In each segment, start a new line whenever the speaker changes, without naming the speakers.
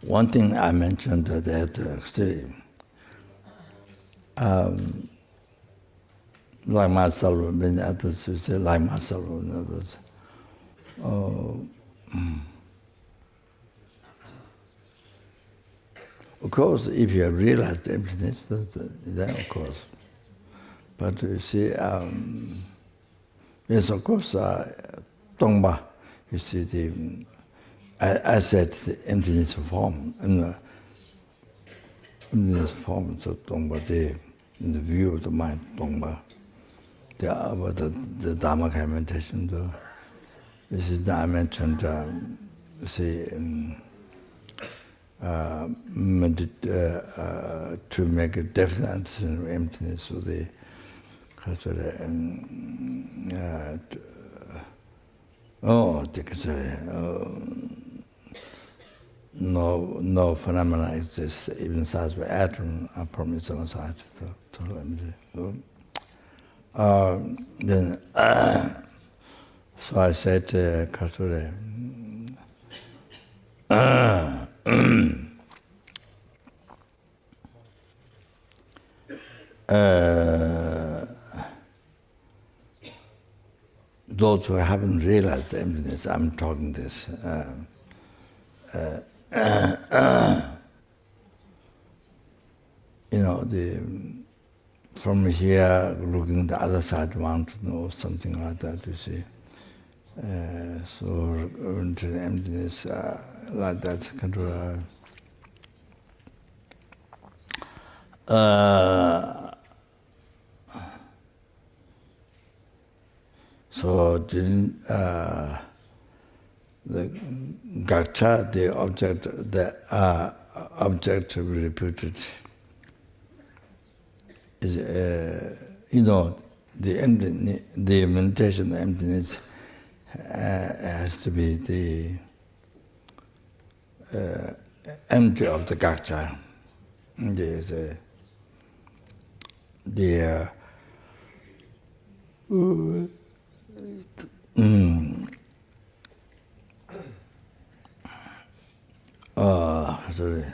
one thing I mentioned that like myself, many others who say like myself and others. Of course, if you have realized emptiness, then of course. But you see, yes, of course, Tongba, you see, I said the emptiness form, and emptiness form, so Tongba, in the view of the mind, Tongba, the Dharma meditation, this is I mentioned, to make a definite understanding of emptiness, so no phenomena exists, even size of atom are permanent on side. Then, so I said, Kasure, those who haven't realized the emptiness, I'm talking this. From here, looking the other side, want to know something like that, you see. So into the emptiness like that, so didn't the gagja, the object reputed is the meditation of emptiness has to be the empty of the gagja. There's sorry.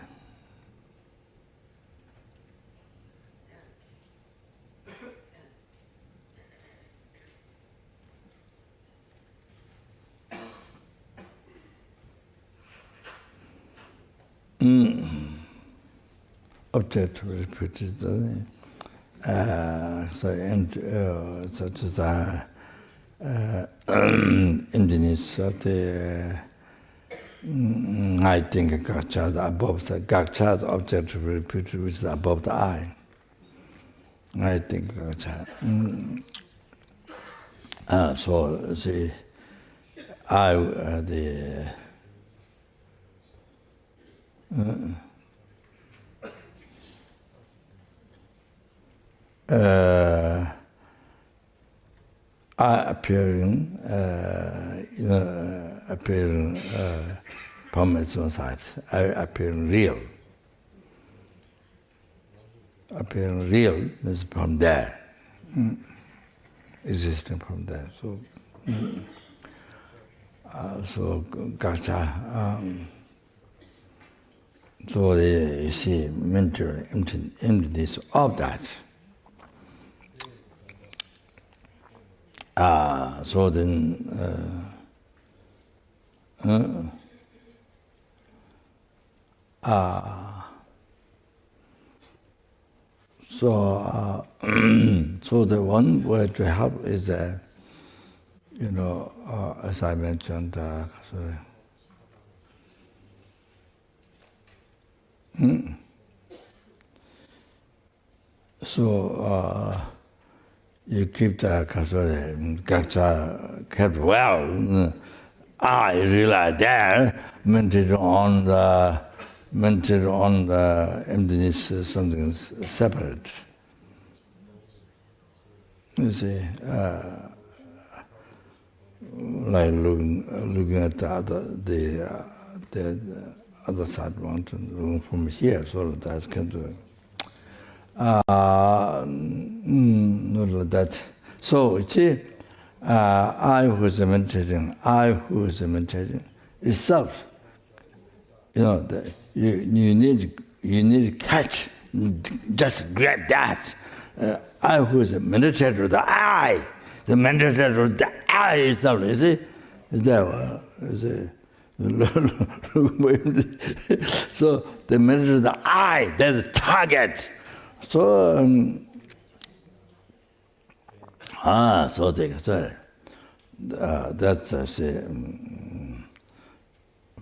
Object repeated, such as emptiness of the I think gagja above the gagja object repeated, which is above the eye. I think gagja. So the eye, appearing from its own side, appearing real. Appearing real means from there, existing from there. So, so gagja. So you see mental emptiness of that. So then, so the one way to help is, as I mentioned, so you keep the gagja kept well. I realize there, mental on the emptiness, something separate. You see, like looking at the other side mountain, looking from here, so that can do. Not like that. So you see, I who is meditating itself, you need to catch, just grab that. I who is a meditator, the I, the meditator, the I itself, you see? Is that so the meditator, the I, that's the target. So so they say that's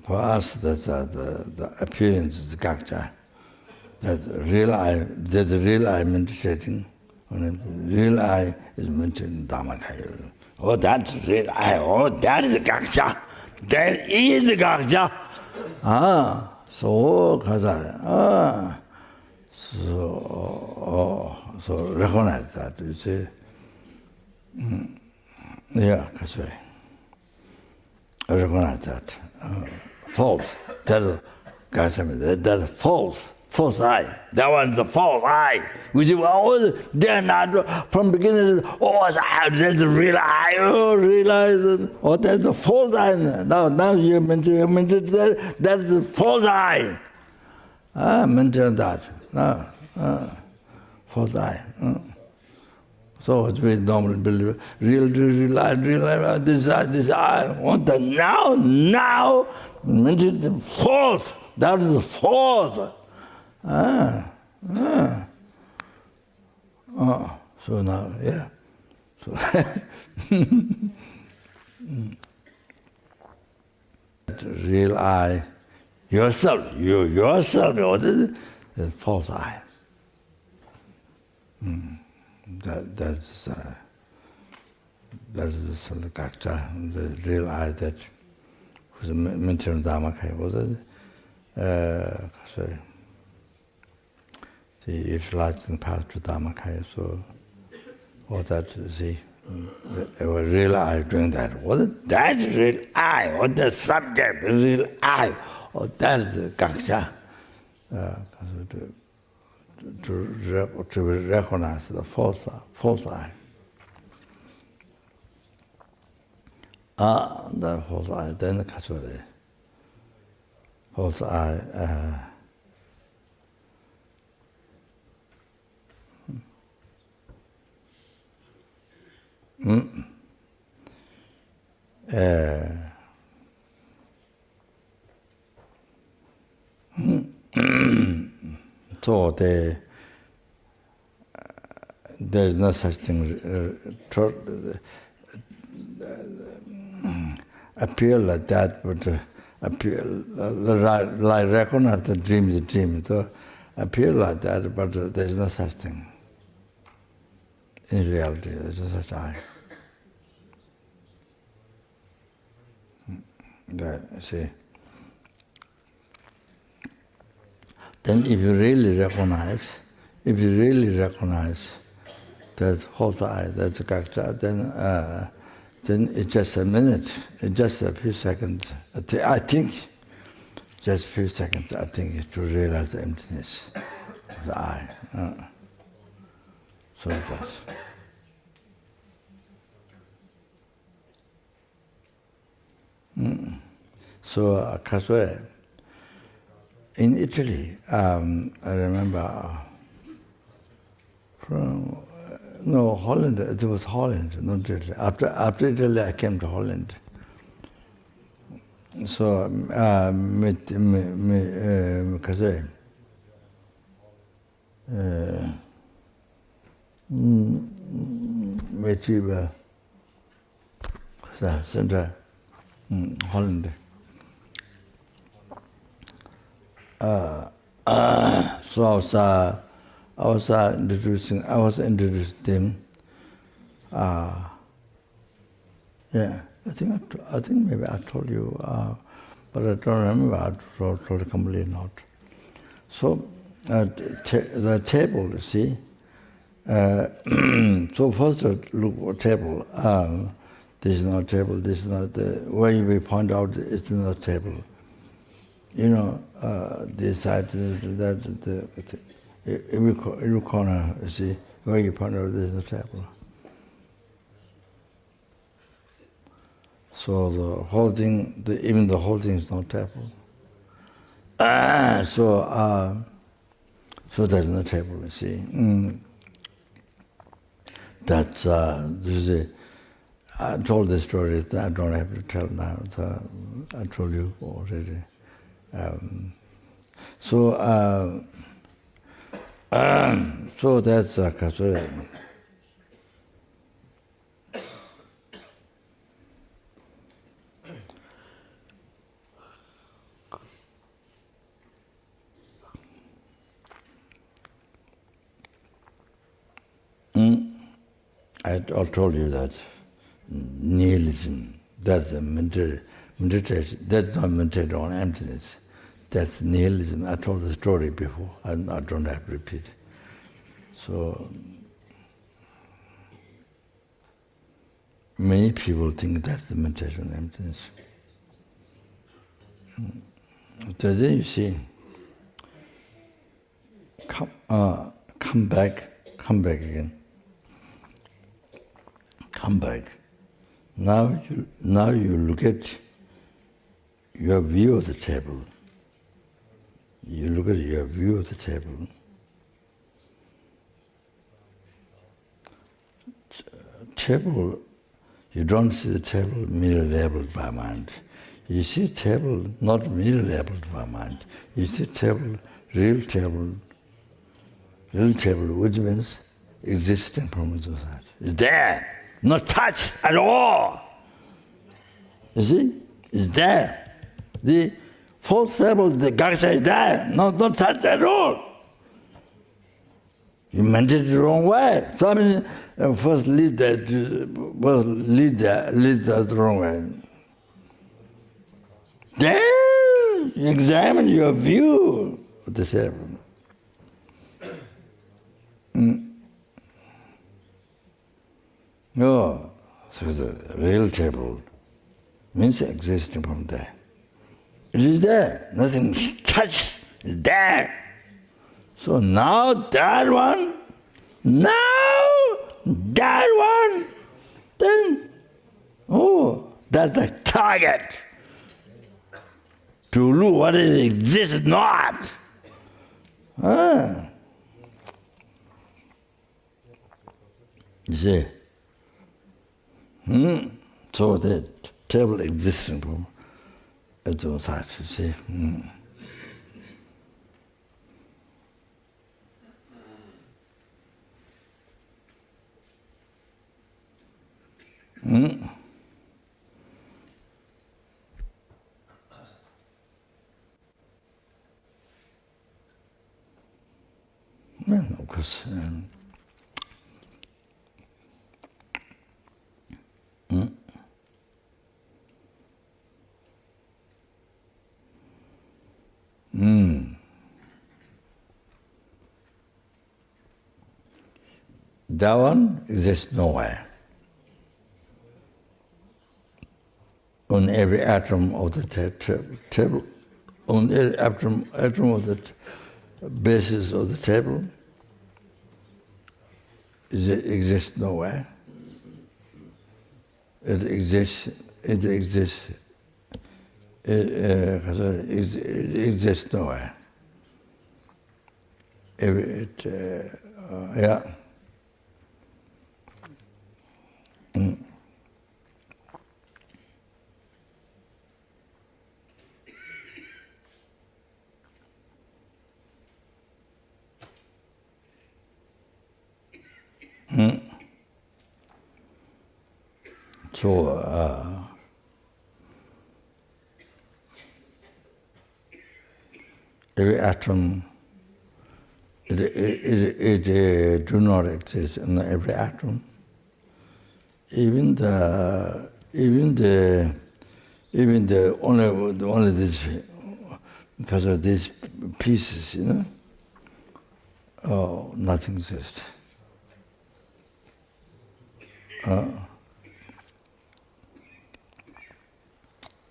for us that's the appearance is gagja. That real I, there's a real I meditating. Real I is meditating Dhammakaya. Oh, that's real I. Oh, that is gagja. That is gagja. So so recognize that. You see. Yeah, that's right. I recognize that. False. That's false. False I. That one's a false I. Which is always there not from beginning. Oh, that's a real I. Oh, realize. Oh, that's a false I. Now you mentioned that. That's a false I. Mention that. False I. So it's very normal believe. Real life, this I want that now, mention the false. That is false. So now, yeah. So real I, yourself, the false I. That's the sort of gagja, the real I that was mentioned Dhammakaya, was it? Sorry. The utilizing path to Dhammakaya, so all that, see, the real I doing that. Was it that real I, or the subject, the real I, or that is the gagja? To recognize the false I. The false I, then the kasuri. False I. So there's no such thing. Appear like that, but appear like recognize the dream. So appear like that, but there's no such thing. In reality, there's no such I. See. Then if you really recognize that false I, that's a gagja, then it's just a minute, it's just a few seconds. I think, just a few seconds, I think, to realize the emptiness of the I. So that's. So, Kasure, in Italy, I remember from Holland. It was Holland, not Italy. After Italy, I came to Holland. So, Kasure, Central Holland. So I was introducing them. Yeah, I think maybe I told you, but I don't remember. I told it completely not. So the table, you see. So first look at table. This is not table. This is not the way we point out. It's not table. This side, that, every corner, you see, where you point out, there's a table. So the whole thing, even the whole thing is not table. So that's the table, you see. That's, this is I told this story, I don't have to tell now, so I told you already. So that's Kasura. I told you that nihilism, that's a meditation, that's not meditation on emptiness. That's nihilism. I told the story before, and I don't have to repeat. So many people think that's the meditation on emptiness. So then you see, come back again. Come back. Now you look at your view of the table. You look at your view of the table. Table, you don't see the table merely labeled by mind. You see table not merely labeled by mind. You see table, which means existing from the society. It's there. Not touched at all. You see? It's there. The fourth level, the gagja is there, not touched at all. You meant it the wrong way. So I mean, first lead that the wrong way. Then examine your view of the table. No, so the real table means existing from there. It is there, nothing touched, it's there. So now that one, then, that's the target. To look what it exists not. You see? So the table existing from its own side, you see? Well, of course. That one exists nowhere. On every atom of the table, on every atom of the basis of the table, it exists nowhere. It exists nowhere. Yeah. So every atom, it do not exist in every atom. Even only this, because of these pieces, nothing exists.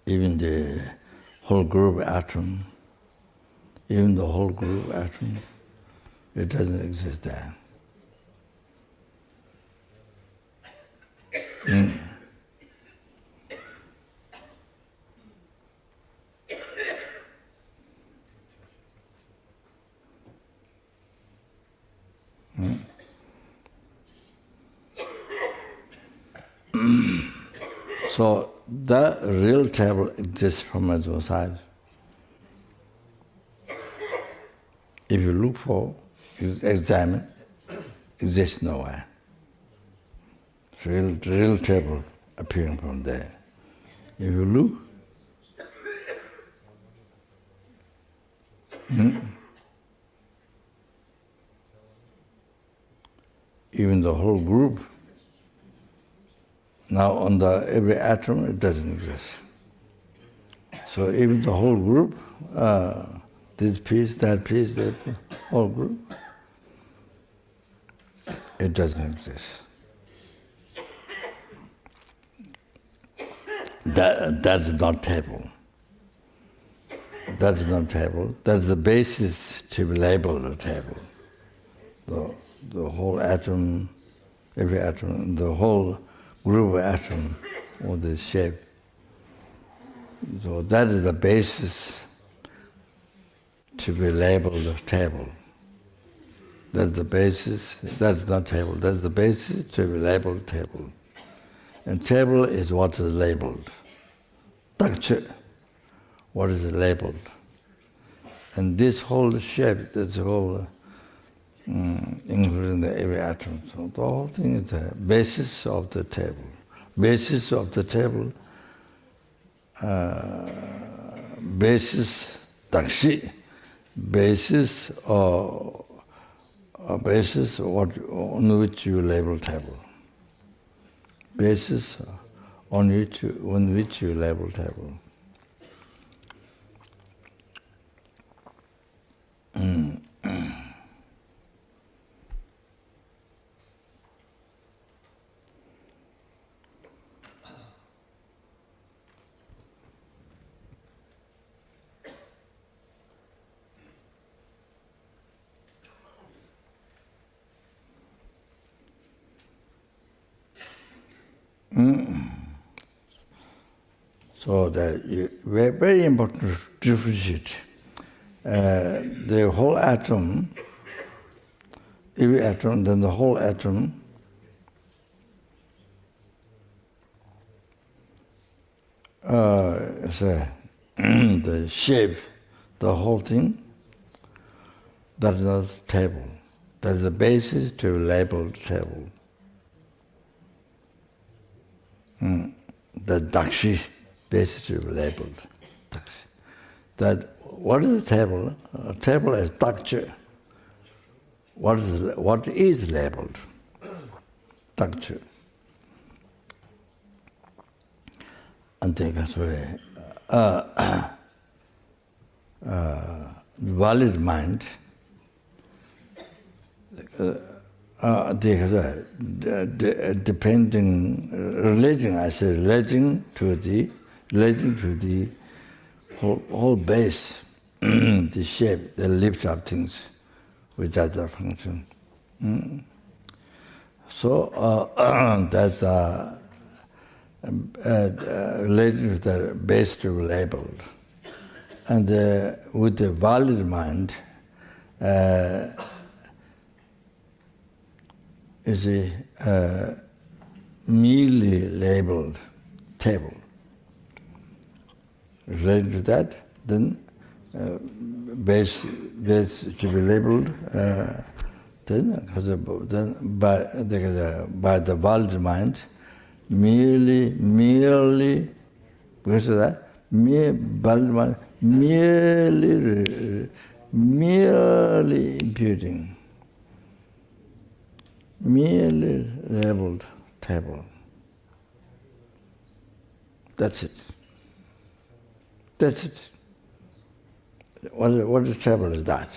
Even the whole group atom, it doesn't exist there. So the real table exists from its own side. If you look for, examine, exists nowhere. Real table appearing from there. If you look, even the whole group, now on every atom it doesn't exist. So even the whole group, this piece, that whole group, it doesn't exist. That's not table. That is not table. That's the basis to be labeled a table. The whole atom, every atom, the whole group of atoms, or the shape. So that is the basis to be labeled a table. That's the basis, that's not table, that's the basis to be labeled table. And table is what is labeled. Takche, what is labeled. And this whole shape, this whole, including every atom, so the whole thing is the basis of the table. Basis of the table, basis takshi, basis on which you label table. Basis on which you label table. So that very important to differentiate. The whole atom, every atom, then the whole atom the shape, the whole thing, that is not table. That is the basis to label table. The dakshi, basis to be labeled. That what is the table? A table is takche. What is labeled? Takche. Antekasure. Valid mind. Depending, relating to the whole base, the shape, the lift up things, which has a function. So that's related to the base to be labeled. And with the valid mind, is a merely labeled table. Related to that, then base to be labeled, then by the valid mind, merely, because of that, valid mind, merely imputing. Merely labeled table. That's it. That's it. What a table is that?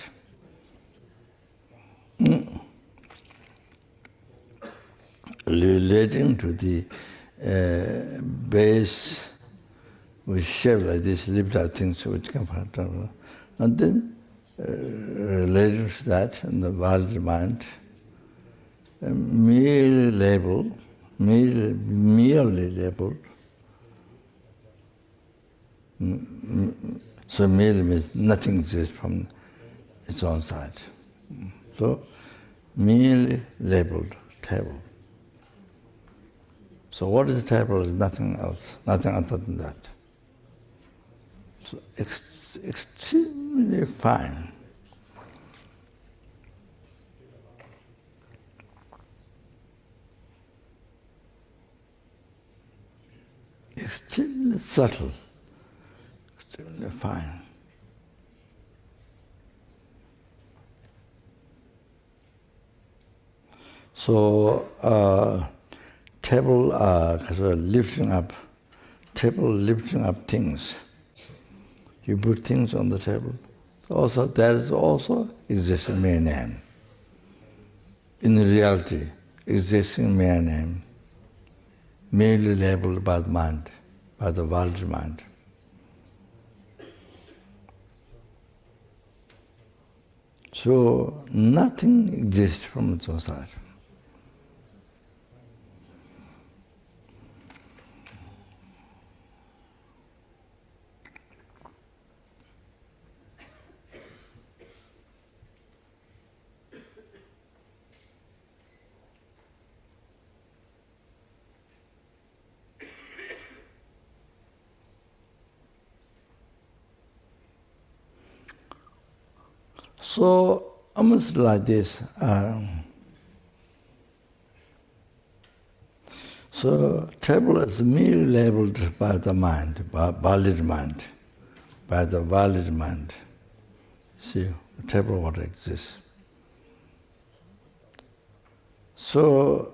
Relating to the base with shape like this, lived out things which come from table. And then relating to that in the valid mind, merely labeled, so merely means nothing exists from its own side. So merely labeled table. So what is table is nothing else, nothing other than that. So extremely fine. Extremely subtle, extremely fine. So table lifting up things. You put things on the table. Also, there is also existing mere name. In reality, existing mere name, merely labeled by the mind, by the world's mind. So nothing exists from its own side. So almost like this. So table is merely labeled by the mind, by valid mind, by the valid mind. See, table what exists. So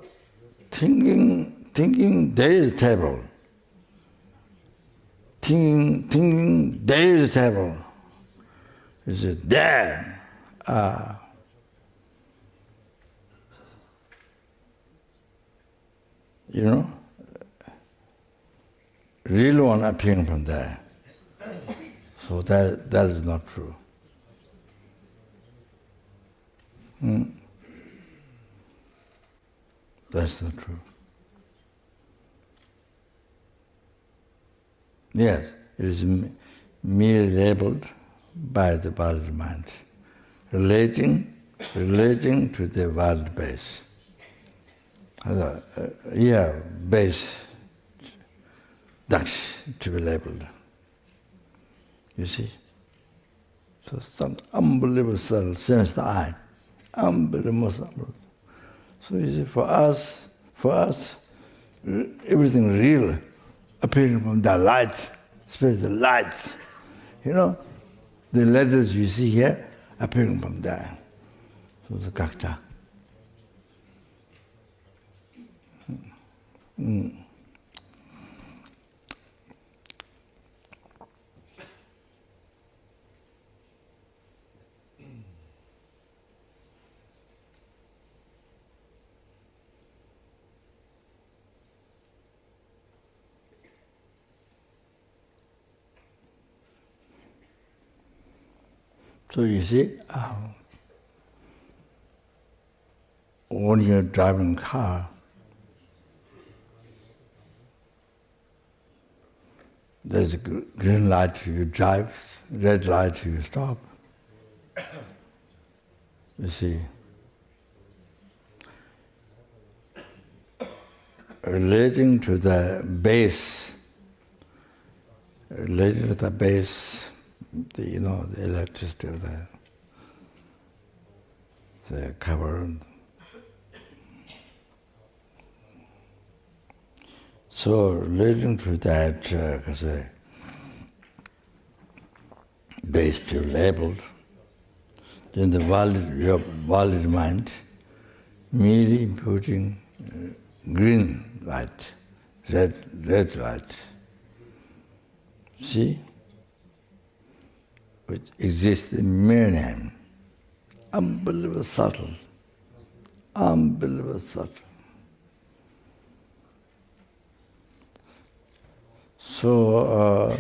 thinking there is table. Thinking there is table. Is it there? You know, real one appearing from there. So that is not true. That's not true. Yes, it is merely labeled by the valid mind, relating to the valid base. Base, that's to be labeled. You see? So some unbelievable subtle sense the eye. Unbelievable subtle. So you see, for us, everything real appearing from the light, especially the lights. You know, the letters you see here appearing from there. So the gagja. So you see, when you're driving a car, there's a green light you drive, red light you stop. You see, relating to the base, the electricity of the cover. So relating to that, base to labeled, then your valid mind merely putting green light, red light. See? Which exists in mere name. Unbelievable subtle. Unbelievable subtle. So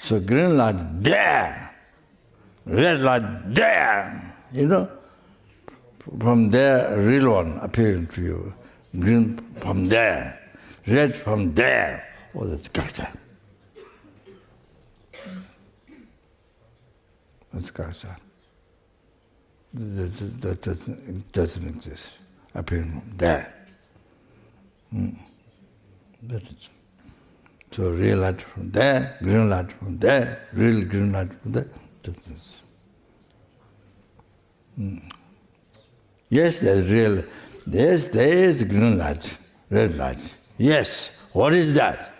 green light there, red light there, from there, real one appearing to you. Green from there, red from there. Oh, that's gagja. That's gagja. That doesn't exist. Appearing from there. That is. So real light from there, green light from there, real green light from there. That is. Yes, there's real. Yes, there is green light, red light. Yes. What is that?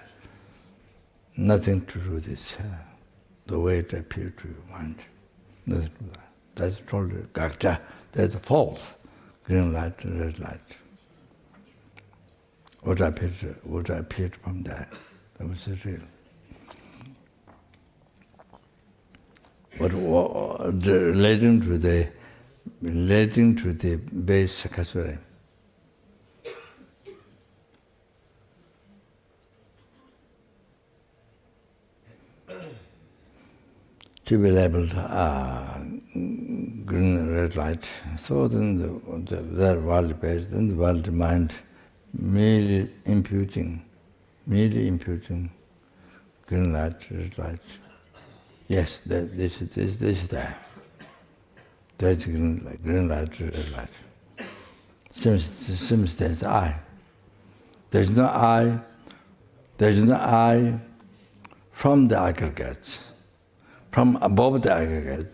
Nothing to do with this. The way it appears to your mind. Nothing to do with that. That's totally gagja. That's false. Green light and red light. What appeared from there, that was real. But relating to the base kasure. To be labeled green and red light. So then the world base, then the world mind merely imputing green light, red light. Yes, this is that. That's green light, red light. Seems there's I. There's no I from the aggregates. From above the aggregate,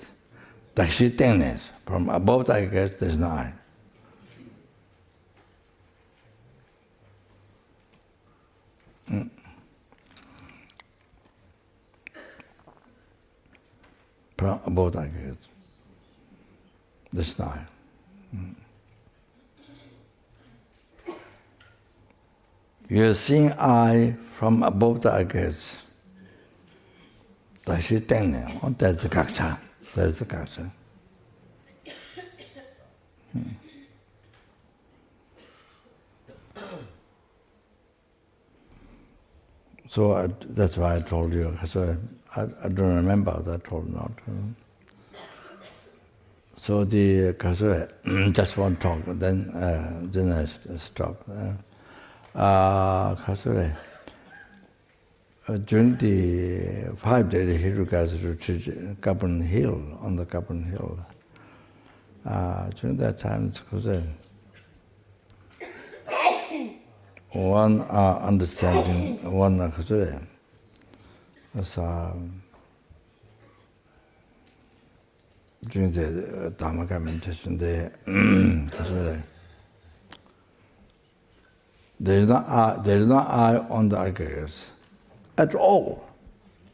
the existence. From above the aggregate, there's no I. From above the aggregate, there's no I. You're seeing I from above the aggregates. That's the gagja. That's the gagja. So that's why I told you. So I don't remember that I told or not. So the kasure, just one talk, then I stop. Kasure. During the 5-day Hiruka's retreat, Carbon Hill, on the Carbon Hill, during that time, it was one understanding, one kasure, was during the Dhamma meditation, there's no I on the aggregates. At all.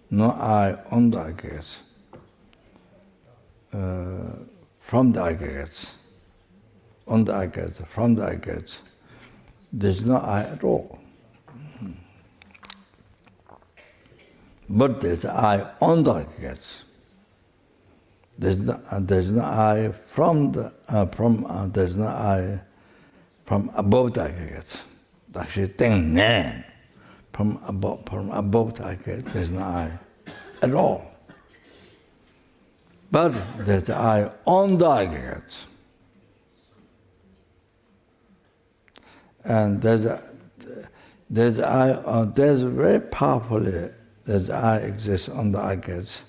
No I on the aggregates. From the aggregates. On the aggregates. From the aggregates. There's no I at all. But there's I on the aggregates. There's no I from the there's no I from above the aggregates. Actually, thing from above the aggregates, there's no I at all. But there's I on the aggregates. And there's very powerfully, there's I exists on the aggregates.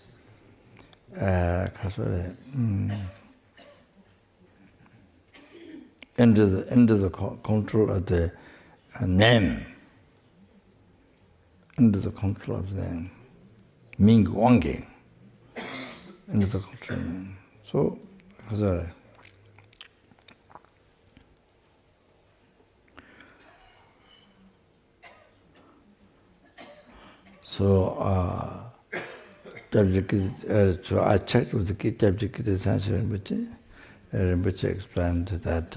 Into the control of the name. Into the control of the name. Ming Wangi. Into the control of the name. So, so I checked with the Tabjikita Sanskrit Rinpoche. Rinpoche explained that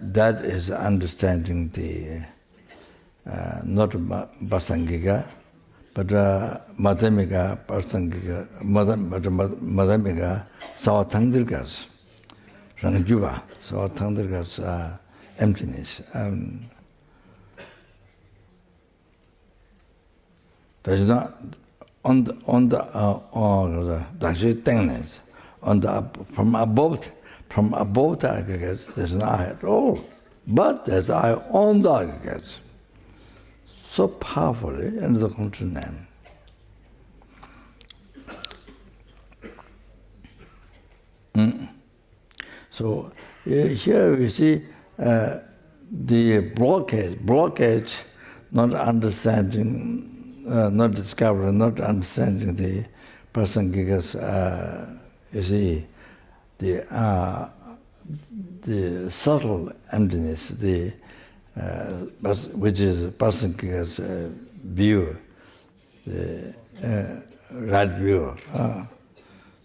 that is understanding the not Basangika, but Madhyamika, Basangika, Madhyamika, Savatangdirgas, Rangjuva, Savatangdirgas, emptiness. There's not on the things on the from above the aggregates. There's no I at all, but there's I on the aggregates. So powerfully into the control name. So here we see the blockage, not understanding, not discovering, not understanding the person gigas, you see, the subtle emptiness, which is person gigas view, the right view.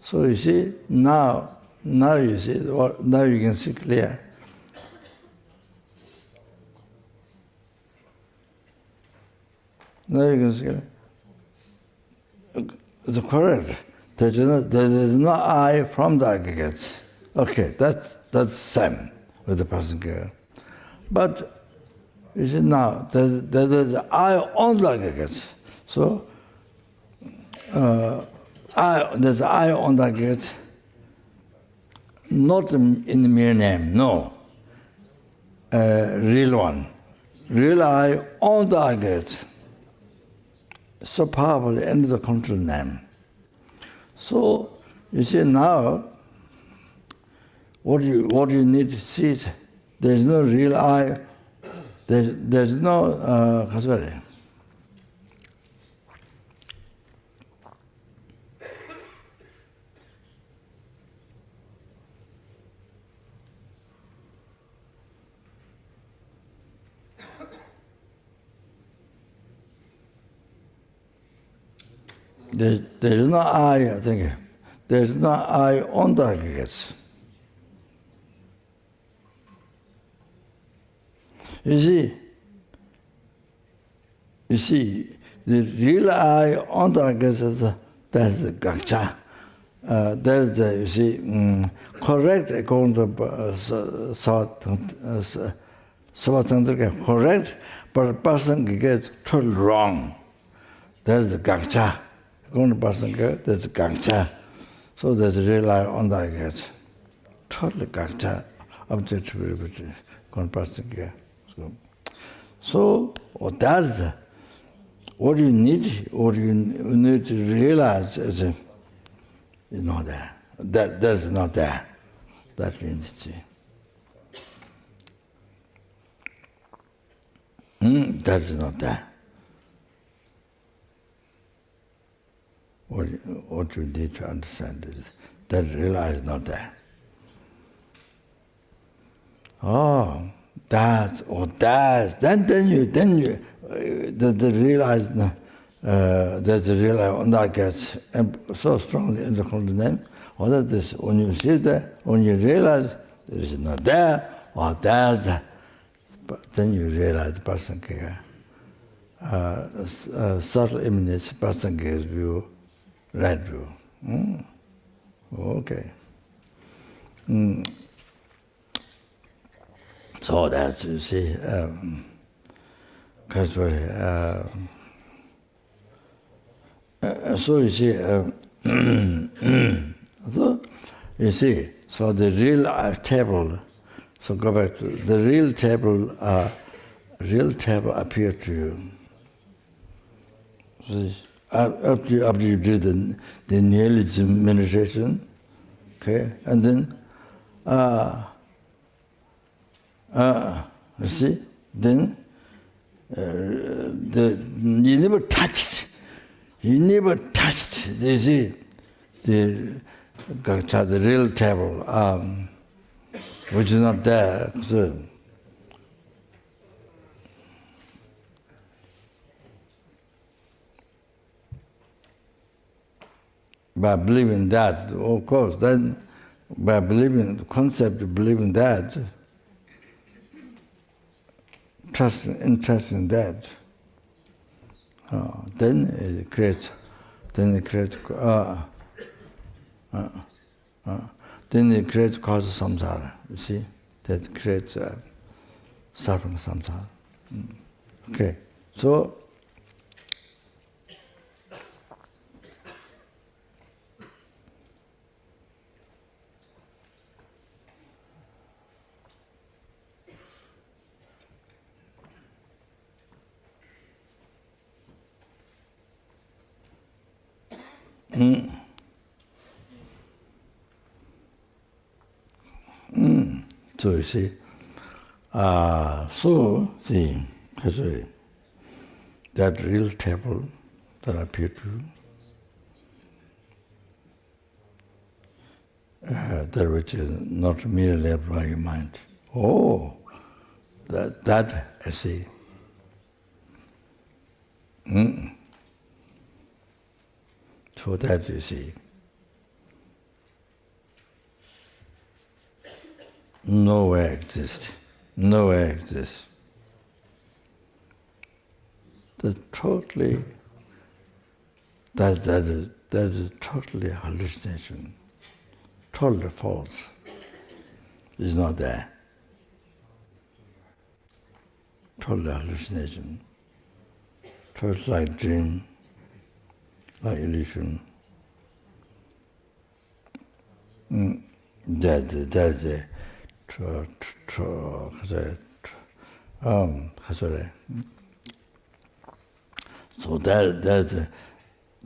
So you see, now you see, now you can see clear. Now you can see clear. It's correct. There is no I from the aggregates. Okay, that's same with the person girl. But you see now, there's I on the aggregates. So there's I on the aggregates, not in the mere name, no. Real one. Real I on the aggregates. So powerful in the control name. So you see now, what you need to see is there's no real I, there's no there's no I think. There's no I on the aggregates. You see, the real I on the aggregates, that's the gagja. There's the, you see, correct according to Savatandrika, correct, but a person gets totally wrong. There's the gagja. According to person gets, there's the gagja. So there's a real I on the aggregates. Totally gagja, objectivity, according to person gets. So that's what you need to realize is not there. That's not there. That you need to see. That's not there. What you need to understand is that realize not there. Oh, that. Then you realize that the realize that gets so strongly in the name. Or that is when you see that, when you realize there is not there or there, then you realize the person subtle image, person gives view, right view. Okay. So that you see, so you see, so the real table. So go back to the real table. Real table appear to you. So after you do the nihilism meditation, okay, and then you see, then you never touched. You never touched. You see, the real table, which is not there. So, by believing that, of course, then by believing the concept of believing that, interest in that, then it creates cause samsara. You see, that creates suffering samsara. Okay, so. So you see, that real table that appeared to you, that which is not merely left by your mind. Oh, that I see. So that you see, nowhere exists. Nowhere exists. That is totally hallucination. Totally false. It's not there. Totally hallucination. Totally like dream, like illusion. That's it. So that's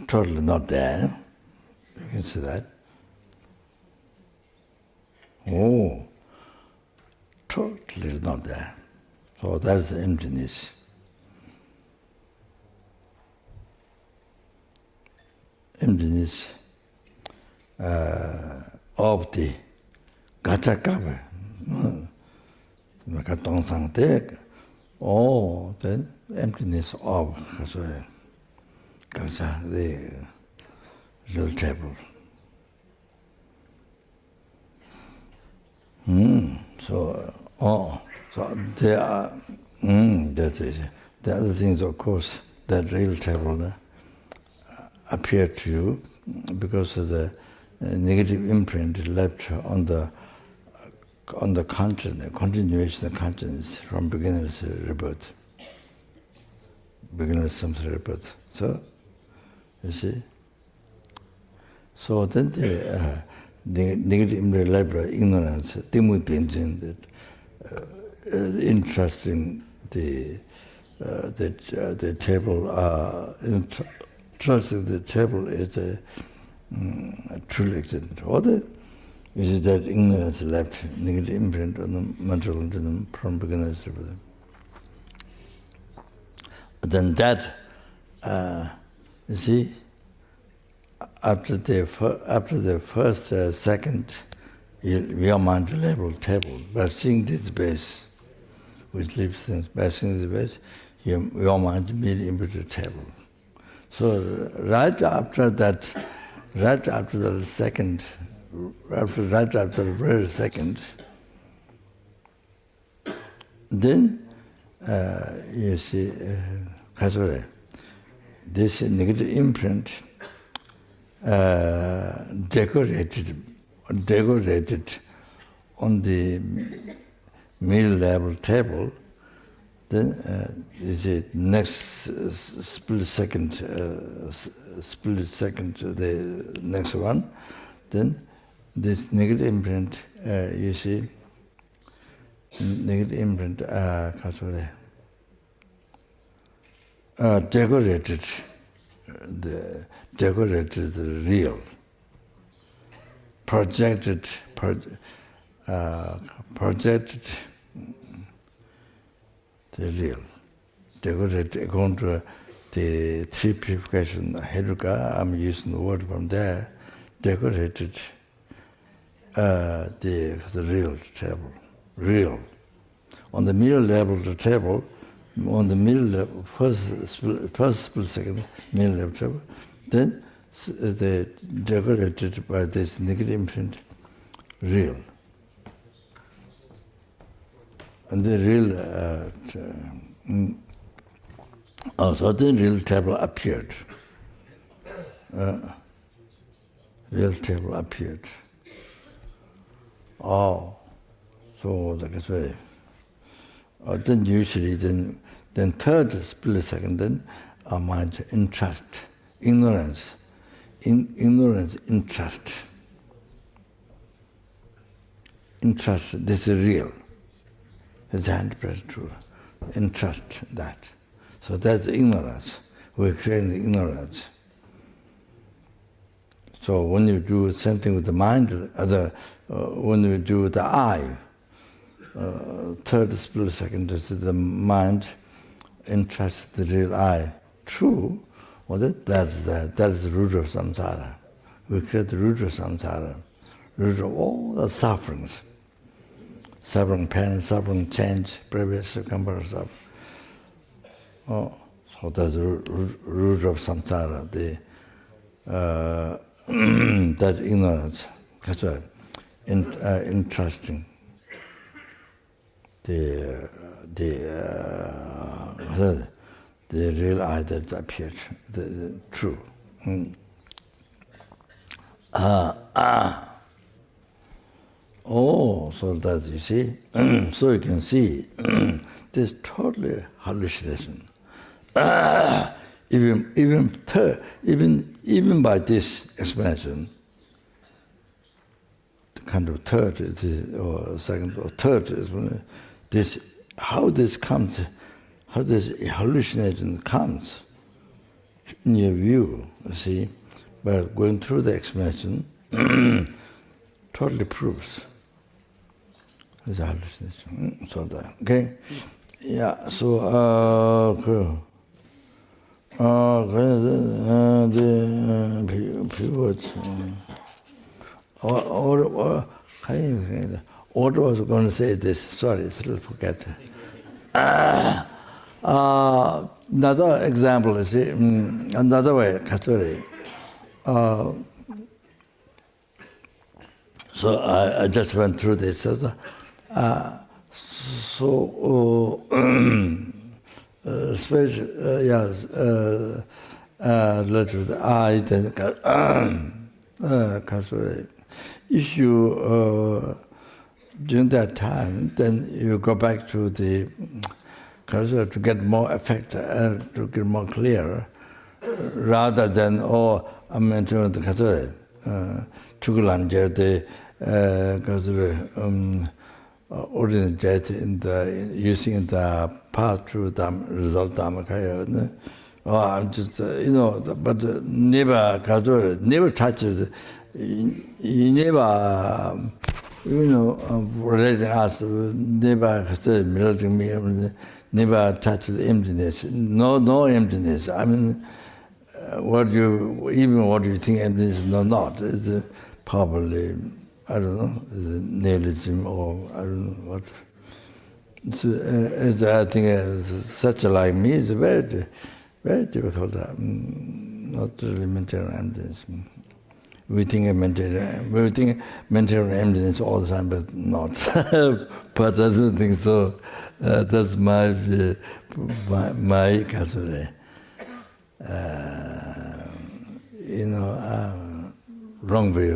totally not there. You can see that. Oh, totally not there. So that's emptiness. Emptiness of the gagja cover. Oh, then emptiness of gagja, the real table. So there are, that's it. The other things, of course, that real table appear to you because of the negative imprint left on the consciousness, continuation of consciousness from beginner's rebirth. Beginner's samsara rebirth. So, you see? So then the negative imprint left by ignorance, the interest in the table, trusting the table is a truly existent order. Is that ignorance left negative imprint on the mental organism from beginners to beginner. Then that, you see, after the first, second, your mind label table, by seeing this base, which leaves things, by seeing this base, your mind immediately into the table. So right after the second, right after the very second, then you see, this negative imprint decorated on the middle level table. Then is it next split second, the next one. Then this negative imprint, you see, negative imprint, decorated the real, projected the real, decorated according to the three purification, Heruka, I'm using the word from there, decorated the real table, real. On the middle level of the table, on the middle level, first split second, middle level table, then they decorated by this negative imprint, real. And the real, so the real table appeared. Real table appeared. Oh, so that's very. Then usually, then third split second, then our mind interest, ignorance, interest. Interest, this is real. It's 100% true. Entrust that. So that's ignorance. We're creating the ignorance. So when you do something with the mind, when you do the eye, third split second is the mind entrusts the real eye. True, that is the root of samsara. We create the root of samsara, root of all the sufferings. Suffering pain, suffering change, previous circumstances. So that's the root of samsara, that ignorance. That's why, entrusting the real I that appeared, the true. So that you see, so you can see, this totally hallucination. Even by this explanation, the kind of third or second or third explanation, this how this comes, how this hallucination comes in your view, you see, by going through the explanation, totally proves it's a hallucination. So that, okay? Yeah, so, the pivot, what was going to say this? Sorry, it's a little forget. Another example, you see, another way, Katsuri. So I just went through this. Especially, yes, related to the eye, then if you during that time, then you go back to the to get more effect, to get more clear, rather than I'm entering the Katsuri, Chukulamje, the ordinary jet in the using the path to the result Dhammakaya. I'm just but never Katsuri, never touches. He never, related us, never melting me, never touched the emptiness. No emptiness. I mean, what do you think emptiness? No, not. It's probably, I don't know, it's nihilism or I don't know what. I think such like me is very, very difficult. Not really material emptiness. We think material emptiness all the time, but not. But I don't think so. That's my Katsuri. Wrong view.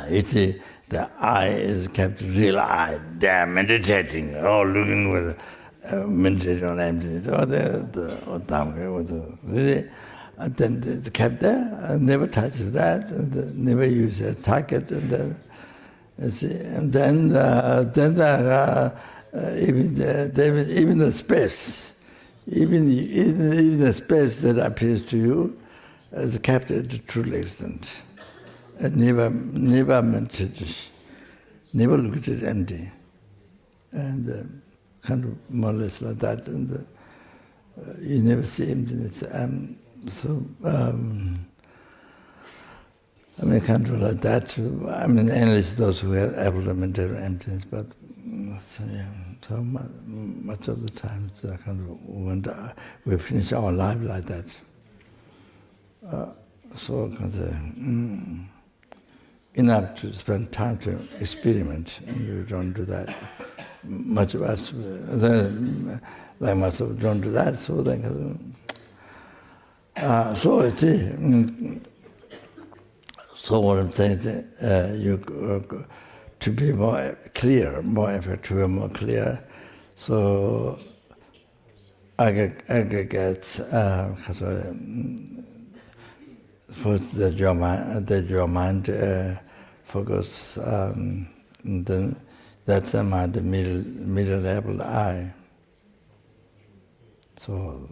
You see, the eye is kept real eye. They are meditating, looking with. Meditating on emptiness, and then they kept there, never touched that, and never used a target, and then you see, and then even the space, even the space that appears to you, is kept at the true extent, and never meditated, never looked at empty, and. Kind of more or less like that, and you never see emptiness. Kind of like that. Analysts, those who are able to maintain emptiness, but so much of the time it's kind of when we finish our life like that. Enough to spend time to experiment, and you don't do that. Much of us, like myself, don't do that. So so what I'm saying is, to be more clear, more effective, more clear. So aggregates, first that your mind focus, and then. That's the middle level eye. So,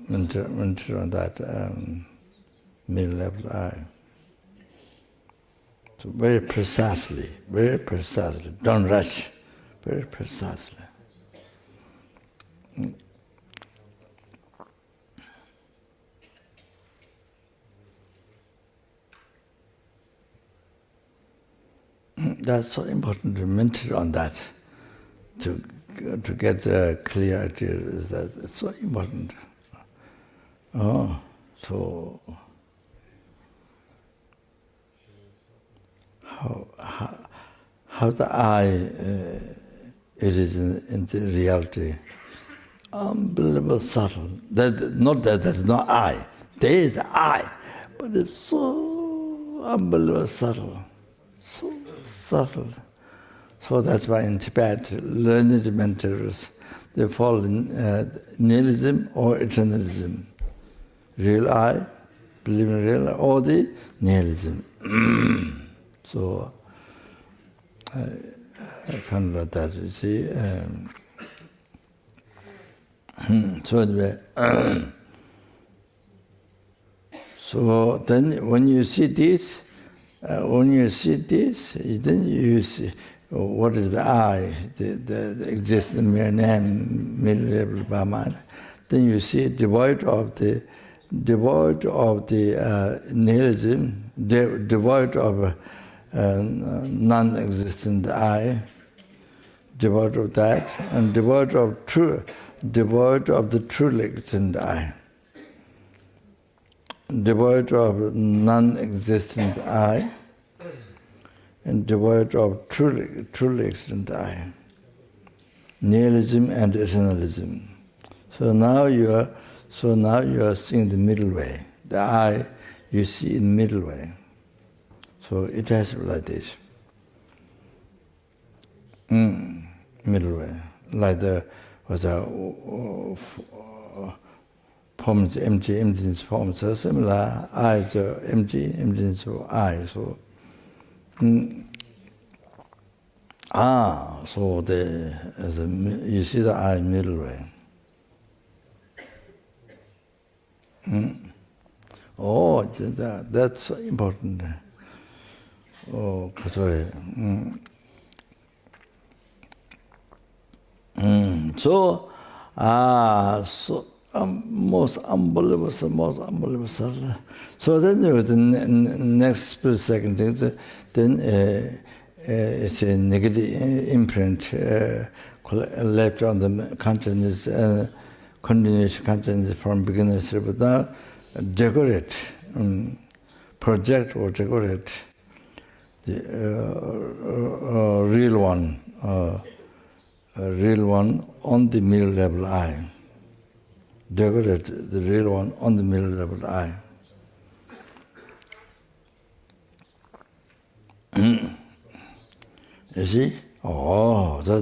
mentor on that middle level eye. So very precisely, don't rush, very precisely. That's so important to mentor on that, to get clarity. Is that it's so important. Oh, so how the I it is in the reality, unbelievable subtle. Not that there's no I. There is I, but it's so unbelievable subtle. So subtle. So that's why in Tibet, learned mentors, they fall in nihilism or eternalism. Real I, believe in real I, or the nihilism. So I can't let that, you see. So anyway, so then when you see this, then you see what is the I, the existing mere name, middle level by mind. Then you see devoid of the nihilism, devoid of non-existent I, devoid of that, and devoid of the truly existent I, devoid of non-existent I, and devoid of truly existent I, nihilism and eternalism. So now you are seeing the middle way. The I you see in middle way. So it has to be like this. Middle way. Like the forms empty, emptiness forms are similar. I is empty, emptiness of I. So so you see the I middle way. Oh, that's important. Oh, sorry. So most unbelievable. So then the next split second thing, then it's a negative imprint left on the consciousness, continuation consciousness from beginning, but now decorate, project or decorate the real one on the middle level I. Decorate the real one on the middle level I. You see? Oh, now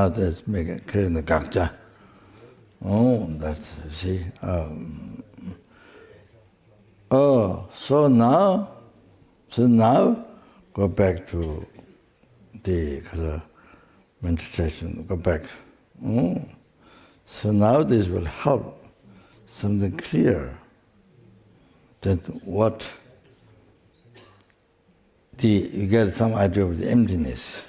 that's creating the gagja. Oh, that's, you see. So now, go back to the meditation, go back. So now this will help something clear that what you get some idea of the emptiness.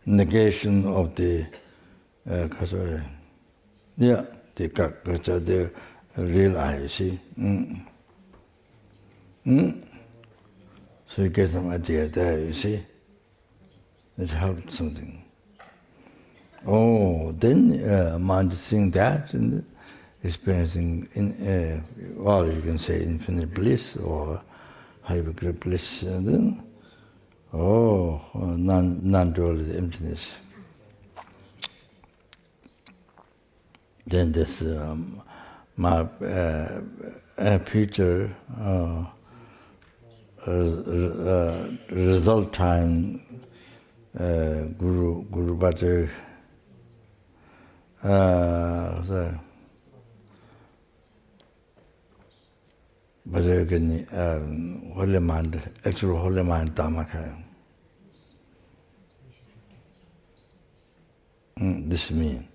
Negation of the the real I, you see. So you get some idea there, you see. It helps something. Oh, then mind seeing that and experiencing, you can say infinite bliss or hyper bliss, and then, non-duality emptiness. Then this, my future result time Guru Bhatter Holy Mind, actual Holy Mind Dhamma. This means.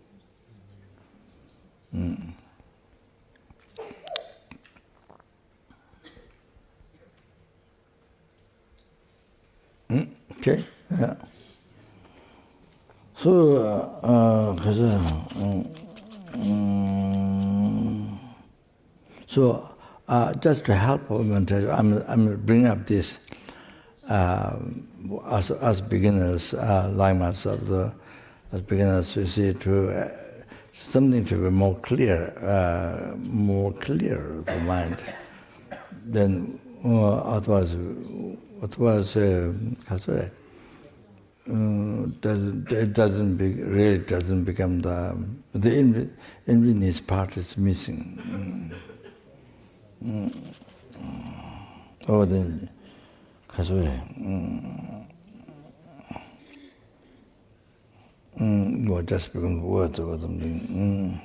Okay, yeah. So, just to help I'm bringing up this as beginners, like myself, as beginners, you see, to something to be more clear the mind. Then otherwise, it doesn't become the enviness part is missing. Oh, then, just become words or something.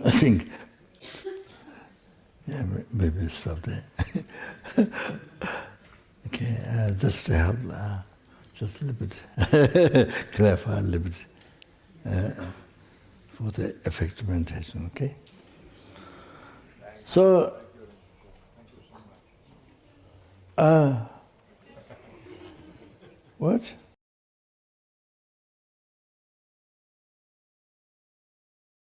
I think, maybe stop there. Okay, just to help, just a little bit, clarify a little bit for the effective meditation, okay? So, what?